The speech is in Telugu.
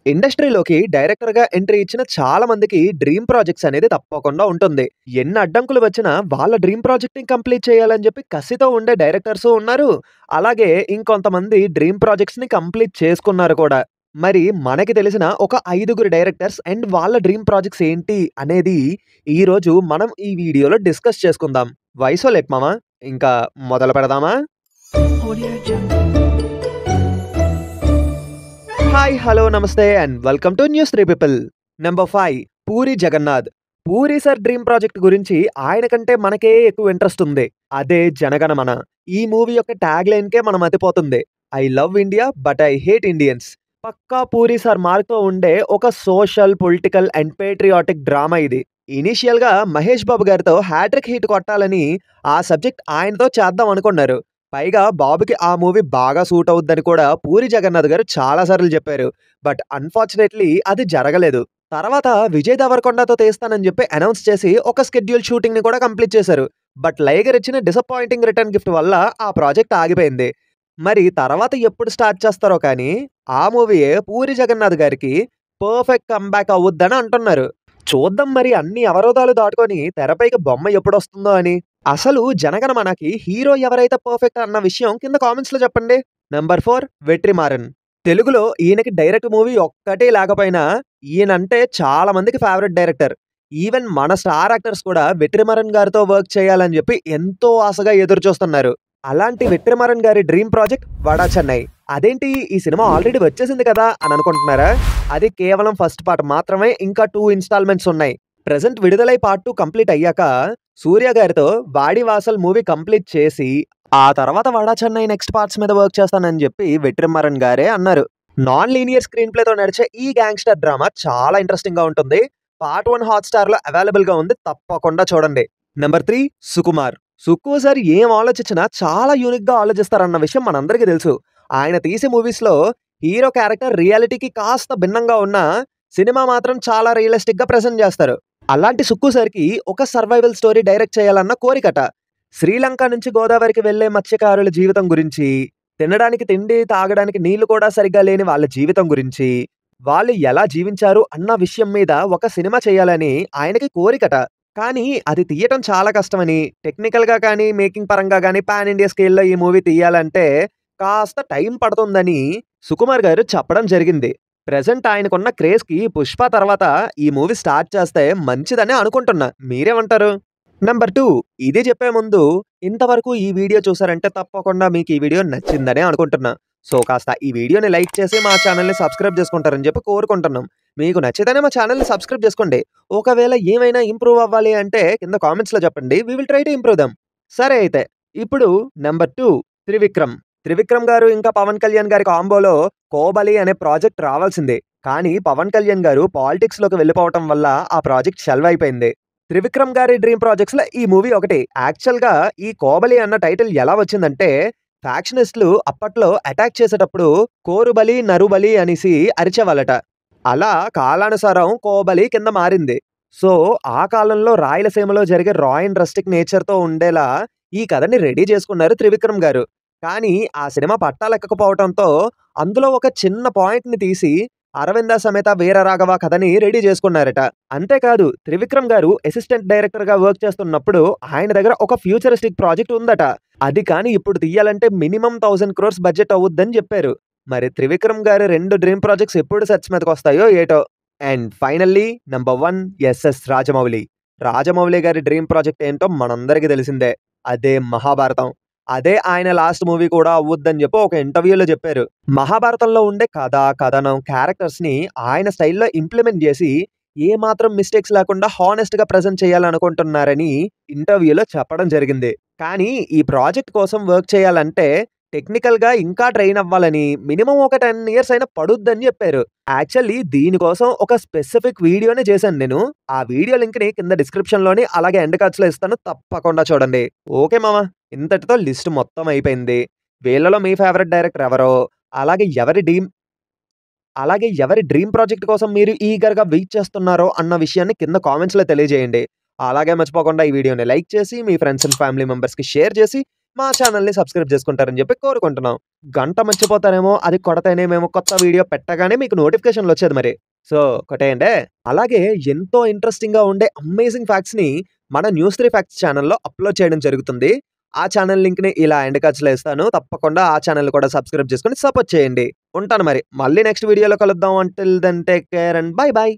ఇండస్ట్రీలోకి డైరెక్టర్‌గా ఎంట్రీ ఇచ్చిన చాలా మందికి డ్రీమ్ ప్రాజెక్ట్స్ అనేది తప్పకుండా ఉంటుంది. ఎన్ని అడ్డంకులు వచ్చినా వాళ్ళ డ్రీమ్ ప్రాజెక్ట్‌ని కంప్లీట్ చేయాలని చెప్పి కసితో ఉండే డైరెక్టర్సు ఉన్నారు. అలాగే ఇంకొంతమంది డ్రీమ్ ప్రాజెక్ట్స్‌ని కంప్లీట్ చేసుకున్నారు కూడా. మరి మనకి తెలిసిన ఒక 5గురు డైరెక్టర్స్ అండ్ వాళ్ళ డ్రీమ్ ప్రాజెక్ట్స్ ఏంటి అనేది ఈరోజు మనం ఈ వీడియోలో డిస్కస్ చేసుకుందాం. వయసో లేట్ మామ. ఇంకా మొదలు పెడదామా? Audio Jungle. హాయ్, హలో, నమస్తే and welcome to news 3 people. Number 5 Puri Jagannadh. Puri sir dream project గురించి ఆయన కంటే మనకే ఎక్కువ ఇంట్రెస్ట్ ఉంది. అదే జనగణమన. ఈ మూవీ యొక్క ట్యాగ్ లైన్‌కే మనం మతిపోతుంది. I love India but I hate Indians. పక్కా పూరి సార్ మార్క్‌తో ఉండే ఒక social, political and patriotic drama ఇది. ఇనీషియల్‌గా మహేష్ బాబు గారితో హ్యాట్రిక్ హిట్ కొట్టాలని ఆ సబ్జెక్ట్ ఆయనతో చేద్దాం అనుకున్నారు. పైగా బాబుకి ఆ మూవీ బాగా సూట్ అవుద్దని కూడా పూరి జగన్నాథ్ గారు చాలా సార్లు చెప్పారు. బట్ అన్‌ఫార్చునేట్‌లీ అది జరగలేదు. తర్వాత విజయ్ దేవరకొండతో తీస్తానని చెప్పి అనౌన్స్ చేసి ఒక స్కెడ్యూల్ షూటింగ్‌ని కూడా కంప్లీట్ చేశారు. బట్ లైగర్ ఇచ్చిన డిసప్పాయింటింగ్ రిటర్న్ గిఫ్ట్ వల్ల ఆ ప్రాజెక్ట్ ఆగిపోయింది. మరి తర్వాత ఎప్పుడు స్టార్ట్ చేస్తారో కానీ ఆ మూవీయే పూరి జగన్నాథ్ గారికి పర్ఫెక్ట్ కమ్‌బ్యాక్ అవ్వుద్దని అంటున్నారు. చూద్దాం మరి అన్ని అవరోధాలు దాటుకొని తెరపైకి బొమ్మ ఎప్పుడొస్తుందో అని. అసలు జనగణమనకి హీరో ఎవరైతే పర్ఫెక్ట్ అన్న విషయం కింద కామెంట్స్‌లో చెప్పండి. నంబర్ 4 వెట్రిమారన్. తెలుగులో ఈయనకి డైరెక్ట్ మూవీ ఒక్కటే లేకపోయినా ఈయనంటే చాలా మందికి ఫేవరెట్ డైరెక్టర్. ఈవెన్ మన స్టార్ యాక్టర్స్ కూడా వెట్రిమారన్ గారితో వర్క్ చేయాలని చెప్పి ఎంతో ఆశగా ఎదురు చూస్తున్నారు. అలాంటి వెట్రిమారన్ గారి డ్రీమ్ ప్రాజెక్ట్ 'వడా చెన్నై'. అదేంటి ఈ సినిమా ఆల్రెడీ వచ్చేసింది కదా అని అనుకుంటున్నారా? అది కేవలం ఫస్ట్ పార్ట్ మాత్రమే. ఇంకా 2 ఇన్‌స్టాల్‌మెంట్స్ ఉన్నాయి. ప్రెజెంట్ విడుదలై పార్ట్ 2 కంప్లీట్ అయ్యాక సూర్య గారితో వాడివాసల్ మూవీ కంప్లీట్ చేసి ఆ తర్వాత 'వడా చెన్నై' నెక్స్ట్ పార్ట్స్ మీద వర్క్ చేస్తానని చెప్పి వెట్రిమారన్ గారే అన్నారు. నాన్ లీనియర్ స్క్రీన్ ప్లేతో నడిచే ఈ గ్యాంగ్‌స్టర్ డ్రామా చాలా ఇంట్రెస్టింగ్‌గా ఉంటుంది. పార్ట్ 1 హాట్‌స్టార్‌లో అవైలబుల్‌గా ఉంది. తప్పకుండా చూడండి. నంబర్ 3 సుకుమార్. సుక్కు సార్ ఏం ఆలోచించినా చాలా యూనిక్‌గా ఆలోచిస్తారన్న విషయం మనందరికీ తెలుసు. ఆయన తీసే మూవీస్‌లో హీరో క్యారెక్టర్ రియాలిటీకి కాస్త భిన్నంగా ఉన్నా సినిమా మాత్రం చాలా రియలిస్టిక్‌గా ప్రెజెంట్ చేస్తారు. అలాంటి సుక్కు సార్‌కి ఒక సర్వైవల్ స్టోరీ డైరెక్ట్ చేయాలన్న కోరికట. శ్రీలంక నుంచి గోదావరికి వెళ్లే మత్స్యకారుల జీవితం గురించి, తినడానికి తిండి, తాగడానికి నీళ్లు కూడా సరిగ్గా లేని వాళ్ళ జీవితం గురించి, వాళ్ళు ఎలా జీవించారు అన్న విషయం మీద ఒక సినిమా చేయాలని ఆయనకి కోరికట. కానీ అది తీయటం చాలా కష్టమని, టెక్నికల్‌గా కానీ, మేకింగ్ పరంగా గానీ పాన్ ఇండియా స్కేల్‌లో ఈ మూవీ తీయాలంటే కాస్త టైం పడుతుందని సుకుమార్ గారు చెప్పడం జరిగింది. ప్రెజెంట్ ఆయనకున్న క్రేజ్‌కి 'పుష్ప' తర్వాత ఈ మూవీ స్టార్ట్ చేస్తే మంచిదని అనుకుంటున్నా. మీరేమంటారు? నంబర్ 2 ఇది చెప్పే ముందు ఇంతవరకు ఈ వీడియో చూసారంటే తప్పకుండా మీకు ఈ వీడియో నచ్చిందనే అనుకుంటున్నా. సో కాస్త ఈ వీడియోని లైక్ చేసి మా ఛానల్‌ని సబ్స్క్రైబ్ చేసుకుంటారని చెప్పి కోరుకుంటున్నాం. మీకు నచ్చితేనే మా ఛానల్‌ని సబ్స్క్రైబ్ చేసుకోండి. ఒకవేళ ఏమైనా ఇంప్రూవ్ అవ్వాలి అంటే కింద కామెంట్స్‌లో చెప్పండి. We will try to improve them. సరే అయితే ఇప్పుడు నంబర్ 2 త్రివిక్రమ్. త్రివిక్రమ్ గారు ఇంకా పవన్ కళ్యాణ్ గారి కాంబోలో 'కోబలి' అనే ప్రాజెక్ట్ రావాల్సిందే. కానీ పవన్ కళ్యాణ్ గారు పాలిటిక్స్‌లోకి వెళ్ళిపోవటం వల్ల ఆ ప్రాజెక్ట్ షెల్వ్ అయిపోయింది. త్రివిక్రమ్ గారి డ్రీమ్ ప్రాజెక్ట్స్‌లో ఈ మూవీ ఒకటి. యాక్చువల్‌గా ఈ 'కోబలి' అన్న టైటిల్ ఎలా వచ్చిందంటే ఫ్యాక్షనిస్టులు అప్పట్లో అటాక్ చేసేటప్పుడు 'కోరుబలి నరుబలి' అనేసి అరిచేవాళ్ళట. అలా కాలానుసారం 'కోబలి' కింద మారింది. సో ఆ కాలంలో రాయలసీమలో జరిగే రా అండ్ రస్టిక్ నేచర్‌తో ఉండేలా ఈ కథని రెడీ చేసుకున్నారు త్రివిక్రమ్ గారు. కానీ ఆ సినిమా పట్టాలెక్కకపోవటంతో అందులో ఒక చిన్న పాయింట్‌ని తీసి 'అరవింద సమేత వీర రాఘవ' కథని రెడీ చేసుకున్నారట. అంతేకాదు త్రివిక్రమ్ గారు అసిస్టెంట్ డైరెక్టర్‌గా వర్క్ చేస్తున్నప్పుడు ఆయన దగ్గర ఒక ఫ్యూచరిస్టిక్ ప్రాజెక్ట్ ఉందట. అది కానీ ఇప్పుడు తీయాలంటే మినిమమ్ 1000 క్రోర్స్ బడ్జెట్ అవుద్దని చెప్పారు. మరి త్రివిక్రమ్ గారి 2 డ్రీమ్ ప్రాజెక్ట్స్ ఎప్పుడు సెట్స్ మీదకొస్తాయో ఏటో. And finally number 1 S S Rajamouli. Rajamouli గారి డ్రీమ్ ప్రాజెక్ట్ ఏంటో మనందరికీ తెలిసిందే. అదే 'మహాభారతం'. అదే ఆయన లాస్ట్ మూవీ కూడా అవ్వుద్దని చెప్పి ఒక ఇంటర్వ్యూలో చెప్పారు. మహాభారతంలో ఉండే కథ, కథనం, క్యారెక్టర్స్‌ని ఆయన స్టైల్‌లో ఇంప్లిమెంట్ చేసి ఏ మాత్రం మిస్టేక్స్ లేకుండా హానెస్ట్‌గా ప్రెజెంట్ చేయాలనుకుంటున్నారని ఇంటర్వ్యూలో చెప్పడం జరిగింది. కానీ ఈ ప్రాజెక్ట్ కోసం వర్క్ చేయాలంటే టెక్నికల్‌గా ఇంకా ట్రైన్ అవ్వాలని మినిమమ్ ఒక 10 ఇయర్స్ అయినా పడుద్దని చెప్పారు. యాక్చువల్లీ దీనికోసం ఒక స్పెసిఫిక్ వీడియోనే చేశాను నేను. ఆ వీడియో లింక్‌ని కింద డిస్క్రిప్షన్‌లోని అలాగే ఎండ్ కార్డ్స్‌లో ఇస్తాను. తప్పకుండా చూడండి. ఓకే మామ. ఇంతటితో లిస్ట్ మొత్తం అయిపోయింది. వీళ్ళలో మీ ఫేవరెట్ డైరెక్టర్ ఎవరో, అలాగే ఎవరి డ్రీమ్ ప్రాజెక్ట్ కోసం మీరు ఈగర్‌గా వెయిట్ చేస్తున్నారో అన్న విషయాన్ని కింద కామెంట్స్‌లో తెలియజేయండి. అలాగే మర్చిపోకుండా ఈ వీడియోని లైక్ చేసి మీ ఫ్రెండ్స్ అండ్ ఫ్యామిలీ మెంబర్స్‌కి షేర్ చేసి మా ఛానల్‌ని సబ్స్క్రైబ్ చేసుకుంటారని చెప్పి కోరుకుంటున్నాం. గంట మర్చిపోతారేమో, అది కొడితేనే మేము కొత్త వీడియో పెట్టగానే మీకు నోటిఫికేషన్‌లొచ్చేది మరి. సో, కొట్టేయండే. అలాగే ఎంతో ఇంట్రెస్టింగ్‌గా ఉండే అమేజింగ్ ఫ్యాక్ట్స్‌ని మన న్యూస్ 3 ఫ్యాక్ట్స్ ఛానల్‌లో అప్‌లోడ్ చేయడం జరుగుతుంది. ఆ ఛానల్ లింక్‌ని ఇలా ఎండ్ కార్డ్స్‌లో ఇస్తాను. తప్పకుండా ఆ ఛానల్‌ని కూడా సబ్స్క్రైబ్ చేసుకొని సపోర్ట్ చేయండి. ఉంటాను మరి. మళ్ళీ నెక్స్ట్ వీడియోలో కలుద్దాం. Until then take care and bye by.